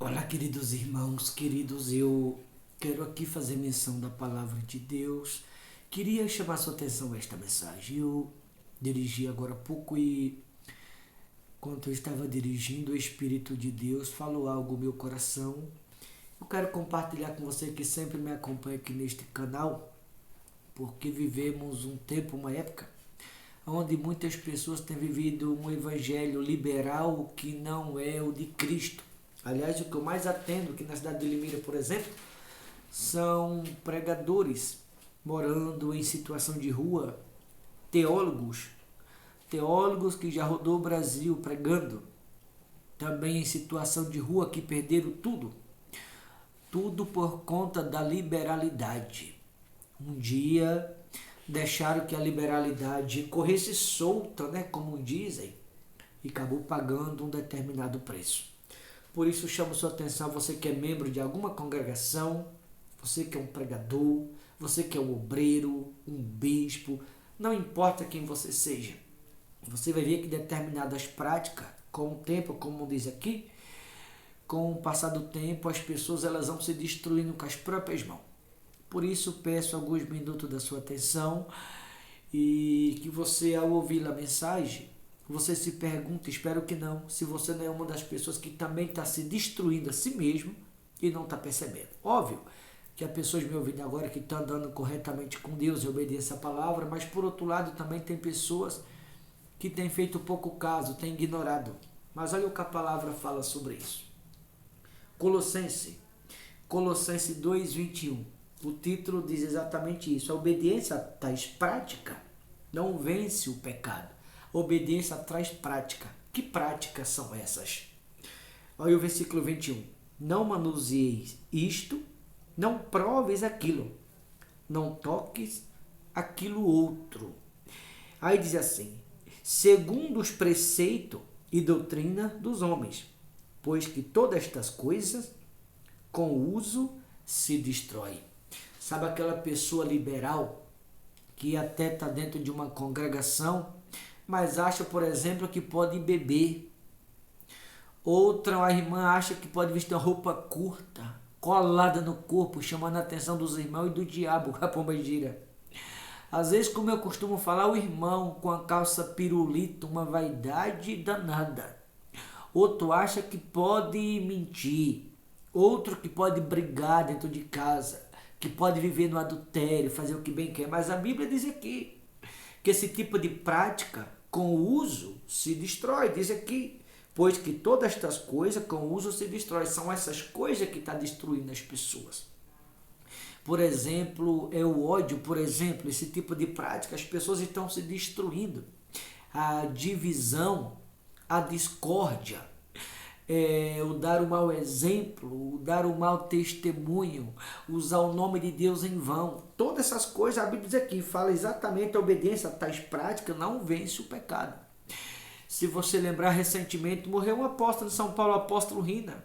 Olá, queridos irmãos, queridos, eu quero aqui fazer menção da palavra de Deus. Queria chamar sua atenção a esta mensagem. Eu dirigi agora há pouco e, enquanto eu estava dirigindo, o Espírito de Deus falou algo no meu coração. Eu quero compartilhar com você que sempre me acompanha aqui neste canal, porque vivemos um tempo, uma época, onde muitas pessoas têm vivido um evangelho liberal que não é o de Cristo. Aliás, o que eu mais atendo aqui na cidade de Limeira, por exemplo, são pregadores morando em situação de rua, teólogos que já rodou o Brasil pregando, também em situação de rua que perderam tudo por conta da liberalidade. Um dia deixaram que a liberalidade corresse solta, como dizem, e acabou pagando um determinado preço. Por isso chamo sua atenção, você que é membro de alguma congregação, você que é um pregador, você que é um obreiro, um bispo, não importa quem você seja. Você vai ver que determinadas práticas, com o tempo, como diz aqui, com o passar do tempo, as pessoas elas vão se destruindo com as próprias mãos. Por isso peço alguns minutos da sua atenção e que você, ao ouvir a mensagem, você se pergunta, espero que não, se você não é uma das pessoas que também está se destruindo a si mesmo e não está percebendo. Óbvio que há pessoas me ouvindo agora que estão andando corretamente com Deus e obediência à palavra, mas por outro lado também tem pessoas que têm feito pouco caso, têm ignorado. Mas olha o que a palavra fala sobre isso. Colossenses 2:21. O título diz exatamente isso. A obediência a tais prática não vence o pecado. Obediência traz prática. Que práticas são essas? Olha o versículo 21. Não manuseis isto, não proves aquilo, não toques aquilo outro. Aí diz assim, segundo os preceitos e doutrina dos homens, pois que todas estas coisas com o uso se destrói. Sabe aquela pessoa liberal que até está dentro de uma congregação, mas acha, por exemplo, que pode beber. Outra, a irmã acha que pode vestir uma roupa curta, colada no corpo, chamando a atenção dos irmãos e do diabo, a pomba gira. Às vezes, como eu costumo falar, o irmão com a calça pirulito, uma vaidade danada. Outro acha que pode mentir. Outro que pode brigar dentro de casa, que pode viver no adultério, fazer o que bem quer. Mas a Bíblia diz aqui que esse tipo de prática, com o uso, se destrói. Diz aqui, pois que todas estas coisas, com o uso, se destrói. São essas coisas que estão destruindo as pessoas. Por exemplo, é o ódio, por exemplo, esse tipo de prática, as pessoas estão se destruindo. A divisão, a discórdia, o dar o mau exemplo, o dar o mau testemunho, usar o nome de Deus em vão. Todas essas coisas, a Bíblia diz aqui, fala exatamente a obediência a tais práticas não vence o pecado. Se você lembrar, recentemente morreu um apóstolo de São Paulo, o apóstolo Rina.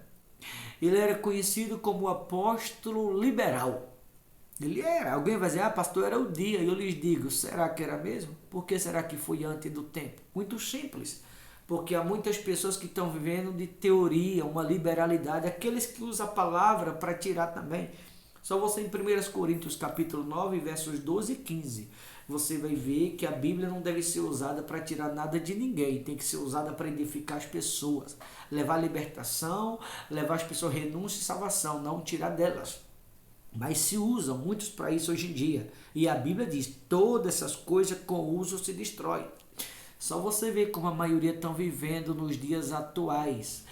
Ele era conhecido como o apóstolo liberal. Ele era. Alguém vai dizer, pastor, era o dia. E eu lhes digo, será que era mesmo? Por que será que foi antes do tempo? Muito simples. Porque há muitas pessoas que estão vivendo de teoria, uma liberalidade, aqueles que usam a palavra para tirar também. Só você em 1 Coríntios capítulo 9, versos 12 e 15, você vai ver que a Bíblia não deve ser usada para tirar nada de ninguém, tem que ser usada para edificar as pessoas, levar libertação, levar as pessoas a renúncia e salvação, não tirar delas. Mas se usam muitos para isso hoje em dia. E a Bíblia diz, todas essas coisas com uso se destrói. Só você vê como a maioria estão vivendo nos dias atuais.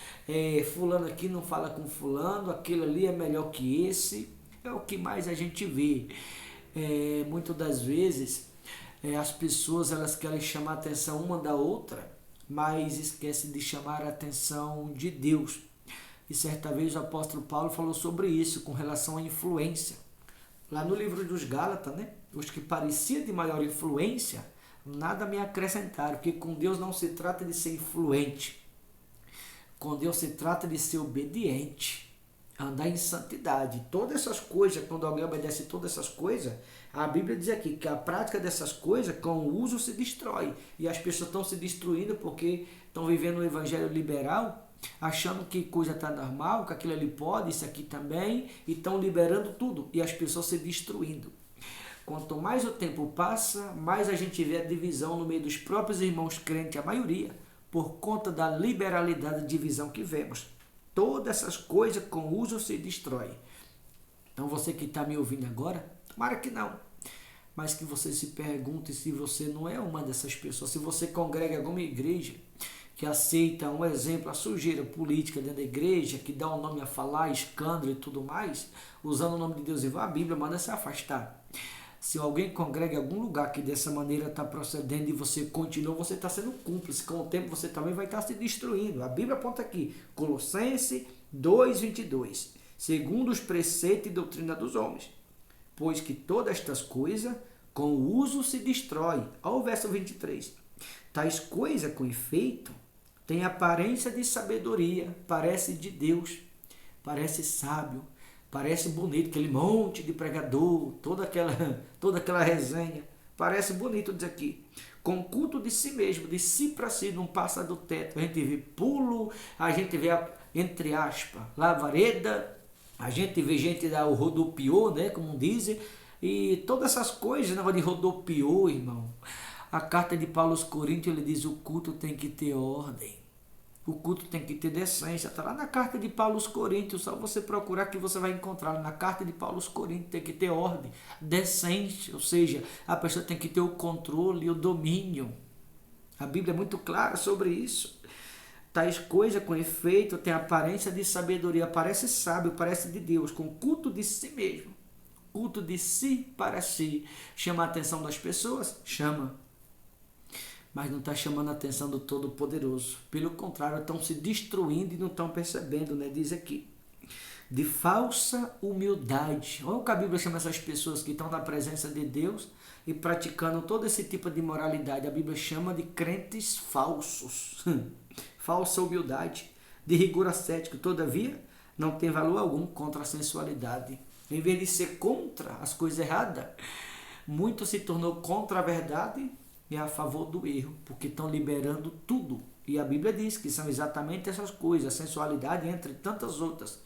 Fulano aqui não fala com fulano, aquele ali é melhor que esse. É o que mais a gente vê. Muitas das vezes as pessoas elas querem chamar a atenção uma da outra, mas esquecem de chamar a atenção de Deus. E certa vez o apóstolo Paulo falou sobre isso com relação à influência. Lá no livro dos Gálatas, os que pareciam de maior influência, nada me acrescentaram, porque com Deus não se trata de ser influente. Com Deus se trata de ser obediente, andar em santidade. Todas essas coisas, quando alguém obedece todas essas coisas, a Bíblia diz aqui que a prática dessas coisas, com o uso, se destrói. E as pessoas estão se destruindo porque estão vivendo um evangelho liberal achando que coisa está normal, que aquilo ali pode, isso aqui também, e estão liberando tudo, e as pessoas se destruindo. Quanto mais o tempo passa, mais a gente vê a divisão no meio dos próprios irmãos crentes, a maioria, por conta da liberalidade de visão que vemos. Todas essas coisas com uso se destrói. Então você que está me ouvindo agora, tomara que não, mas que você se pergunte se você não é uma dessas pessoas, se você congrega em alguma igreja que aceita, um exemplo, a sujeira política dentro da igreja, que dá o nome a falar, escândalo e tudo mais, usando o nome de Deus, e a Bíblia manda se afastar. Se alguém congrega em algum lugar que dessa maneira está procedendo e você continua, você está sendo cúmplice. Com o tempo você também vai estar se destruindo. A Bíblia aponta aqui, Colossenses 2:22, segundo os preceitos e doutrina dos homens. Pois que todas estas coisas, com o uso se destrói. Olha o verso 23. Tais coisas, com efeito, têm aparência de sabedoria, parece de Deus, parece sábio, parece bonito, aquele monte de pregador, toda aquela resenha. Parece bonito dizer aqui. Com culto de si mesmo, de si para si, não passa do teto. A gente vê pulo, a gente vê, entre aspas, lavareda, a gente vê gente dar o rodopiou, né, como dizem, e todas essas coisas, negócio de rodopiou, irmão. A carta de Paulo aos Coríntios, ele diz, o culto tem que ter ordem. O culto tem que ter decência. Está lá na carta de Paulo aos Coríntios. Só você procurar que você vai encontrar. Na carta de Paulo aos Coríntios tem que ter ordem, decência. Ou seja, a pessoa tem que ter o controle e o domínio. A Bíblia é muito clara sobre isso. Tais coisas, com efeito, tem aparência de sabedoria. Parece sábio, parece de Deus. Com culto de si mesmo. Culto de si para si. Chama a atenção das pessoas? Chama. Mas não está chamando a atenção do Todo-Poderoso. Pelo contrário, estão se destruindo e não estão percebendo, né? Diz aqui, de falsa humildade. Olha o que a Bíblia chama essas pessoas que estão na presença de Deus e praticando todo esse tipo de moralidade. A Bíblia chama de crentes falsos. Falsa humildade, de rigor ascético. Todavia, não tem valor algum contra a sensualidade. Em vez de ser contra as coisas erradas, muito se tornou contra a verdade e a favor do erro, porque estão liberando tudo. E a Bíblia diz que são exatamente essas coisas, a sensualidade, entre tantas outras,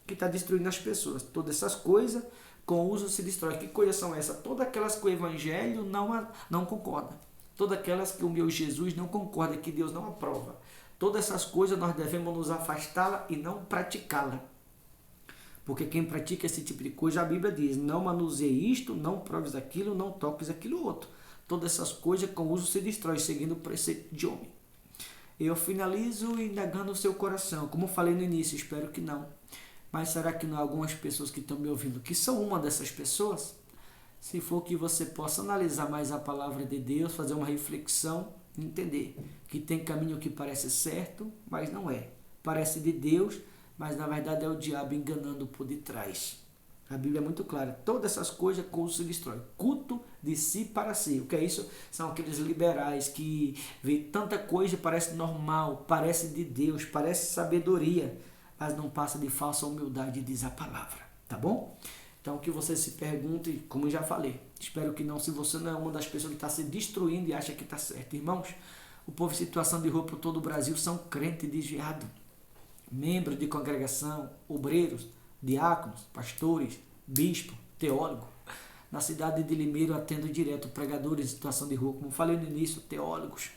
que está destruindo as pessoas. Todas essas coisas, com uso se destrói. Que coisas são essas? Todas aquelas que o Evangelho não concorda. Todas aquelas que o meu Jesus não concorda, que Deus não aprova. Todas essas coisas nós devemos nos afastá-la e não praticá-la. Porque quem pratica esse tipo de coisa, a Bíblia diz, não manuseie isto, não proves aquilo, não toques aquilo outro. Todas essas coisas com uso se destrói, seguindo o preceito de homem. Eu finalizo indagando o seu coração. Como falei no início, espero que não. Mas será que não há algumas pessoas que estão me ouvindo que são uma dessas pessoas? Se for que você possa analisar mais a palavra de Deus, fazer uma reflexão, entender que tem caminho que parece certo, mas não é. Parece de Deus, mas na verdade é o diabo enganando por detrás. A Bíblia é muito clara. Todas essas coisas com uso se destrói. Culto de si para si. O que é isso? São aqueles liberais que vê tanta coisa e parece normal, parece de Deus, parece sabedoria, mas não passa de falsa humildade, diz a palavra. Tá bom? Então que você se pergunte, como eu já falei, espero que não, se você não é uma das pessoas que está se destruindo e acha que está certo. Irmãos, o povo em situação de rua por todo o Brasil são crentes desviados, membros de congregação, obreiros, diáconos, pastores, bispo, teólogo. Na cidade de Limeiro atendo direto pregadores em situação de rua, como falei no início, teólogos.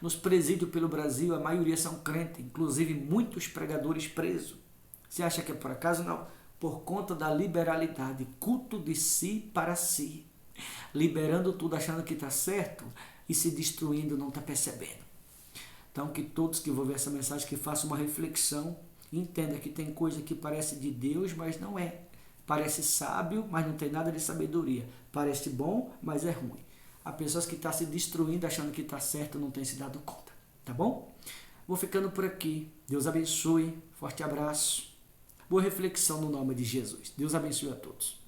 Nos presídios pelo Brasil, a maioria são crentes, inclusive muitos pregadores presos. Você acha que é por acaso? Não. Por conta da liberalidade, culto de si para si. Liberando tudo, achando que está certo e se destruindo, não está percebendo. Então, que todos que vão ver essa mensagem, que façam uma reflexão, entenda que tem coisa que parece de Deus, mas não é. Parece sábio, mas não tem nada de sabedoria. Parece bom, mas é ruim. Há pessoas que estão se destruindo, achando que está certo, não tem se dado conta. Tá bom? Vou ficando por aqui. Deus abençoe. Forte abraço. Boa reflexão no nome de Jesus. Deus abençoe a todos.